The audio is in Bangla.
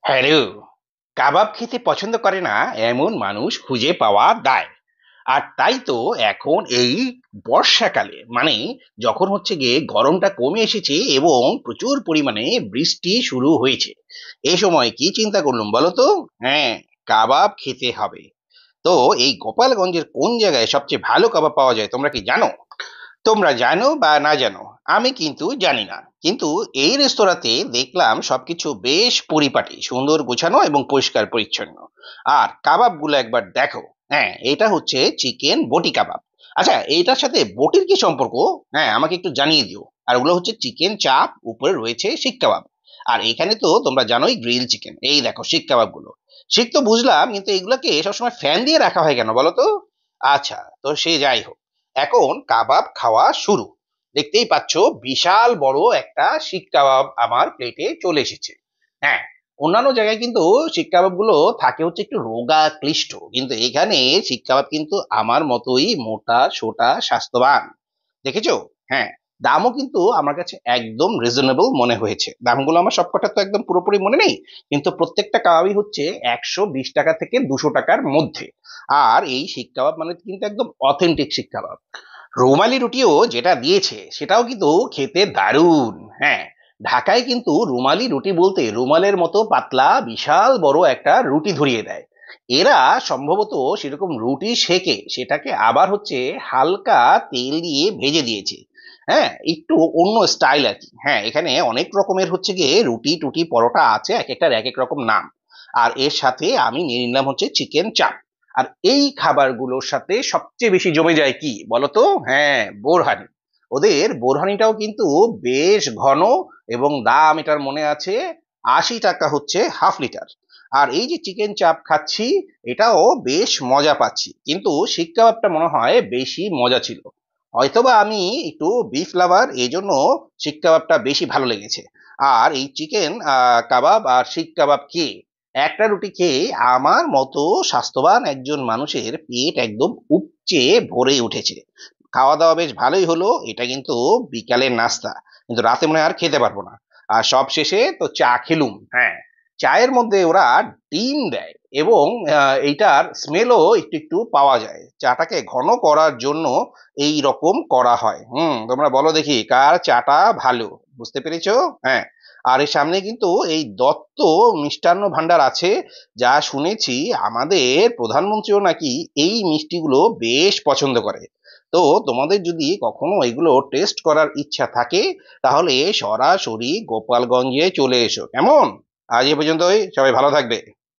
হ্যালো। কাবাব খেতে পছন্দ করে না এমন মানুষ খুঁজে পাওয়া দায়। আর তাই তো এখন এই বর্ষাকালে মানে যখন হচ্ছে গিয়ে গরমটা কমে এসেছে এবং প্রচুর পরিমাণে বৃষ্টি শুরু হয়েছে, এই সময় কি চিন্তা করলুম বলো তো? হ্যাঁ, কাবাব খেতে হবে। তো এই গোপালগঞ্জের কোন জায়গায় সবচেয়ে ভালো কাবাব পাওয়া যায় তোমরা কি জানো? তোমরা জানো বা না জানো, আমি কিন্তু জানি না। কিন্তু এই রেস্তোরাঁতে দেখলাম সবকিছু বেশ পরিপাটি, সুন্দর গোছানো এবং পরিষ্কার পরিচ্ছন্ন। আর কাবাবগুলো একবার দেখো। হ্যাঁ, এটা হচ্ছে চিকেন বটি কাবাব। আচ্ছা, এইটার সাথে বটির কি সম্পর্ক? হ্যাঁ, আমাকে একটু জানিয়ে দিও। আর ওগুলো হচ্ছে চিকেন চাপ, উপরে রয়েছে শিক কাবাব। আর এখানে তো তোমরা জানোই গ্রিল চিকেন। এই দেখো শিক কাবাব গুলো। শিক তো বুঝলাম, কিন্তু এগুলোকে সবসময় ফ্যান দিয়ে রাখা হয় কেন বলো তো? আচ্ছা, তো সে যাই হোক, এখন কাবাব খাওয়া শুরু। দেখতেই পাচ্ছ বিশাল বড় একটা শিক কাবাব আমার প্লেটে চলে এসেছে। হ্যাঁ, অন্যান্য জায়গায় কিন্তু শিক কাবাব গুলো থাকে হচ্ছে একটু রোগা ক্লিষ্ট, কিন্তু এখানে শিক কাবাব কিন্তু আমার মতোই মোটা সোটা স্বাস্থ্যবান। দেখেছো? হ্যাঁ, দামও কিন্তু আমার কাছে একদম রিজনেবল মনে হয়েছে। দামগুলো আমার সবকটা তো একদম পুরোপুরি মনে নেই, কিন্তু প্রত্যেকটা কাবাবই হচ্ছে 120 টাকা থেকে 200 টাকার মধ্যে। আর এই শিক কাবাব মানে কিন্তু একদম অথেন্টিক শিক কাবাব। রুমালি রুটিও যেটা দিয়েছে সেটাও কিন্তু খেতে দারুণ। হ্যাঁ, ঢাকায় কিন্তু রুমালি রুটি বলতে রুমালের মতো পাতলা বিশাল বড় একটা রুটি ধরিয়ে দেয়। এরা সম্ভবত সেরকম রুটি সেকে সেটাকে আবার হচ্ছে হালকা তেল দিয়ে ভেজে দিয়েছে। হ্যাঁ, একটু অন্য স্টাইল আর কি। হ্যাঁ, এখানে অনেক রকমের হচ্ছে গিয়ে রুটি টুটি পরোটা আছে, এক একটার এক এক রকম নাম। আর এর সাথে আমি নিয়ে নিলাম হচ্ছে চিকেন চাপ। আর এই খাবারগুলোর সাথে সবচেয়ে বেশি জমে যায় কি বলতো? হ্যাঁ, বোরহানি। ওদের বোরহানিটাও কিন্তু বেশ ঘন, এবং দাম এটার মনে আছে 80 টাকা হচ্ছে হাফ লিটার। আর এই যে চিকেন চাপ খাচ্ছি, এটাও বেশ মজা পাচ্ছি, কিন্তু শিক কাবাবটা মনে হয় বেশি মজা ছিল। হয়তোবা আমি একটু বিফ লাভার, এই জন্য শিক কাবাবটা বেশি ভালো লেগেছে। আর এই চিকেন কাবাব আর শিক কাবাব খেয়ে, একটা রুটি খেয়ে আমার মতো স্বাস্থ্যবান একজন মানুষের পেট একদম উপচে ভরে উঠেছে। খাওয়া দাওয়া বেশ ভালোই হলো। এটা কিন্তু বিকালের নাস্তা, কিন্তু রাতে মনে হয় আর খেতে পারবো না। আর সব শেষে তো চা খেলুম। হ্যাঁ, চায়ের মধ্যে ওরা ডিম দেয়, এবং এইটার স্মেলও একটু একটু পাওয়া যায়। চাটাকে ঘন করার জন্য এই রকম করা হয়। তোমরা বলো দেখি কার চাটা ভালো। বুঝতে পেরেছো? হ্যাঁ। আর এর সামনে কিন্তু এই দত্ত মিষ্টান্ন ভান্ডার আছে, যা শুনেছি আমাদের প্রধানমন্ত্রীও নাকি এই মিষ্টিগুলো বেশ পছন্দ করে। তো তোমাদের যদি কখনো এগুলো টেস্ট করার ইচ্ছা থাকে, তাহলে সরাসরি গোপালগঞ্জে চলে এসো, কেমন? আজ এ পর্যন্তই, সবাই ভালো থাকবে।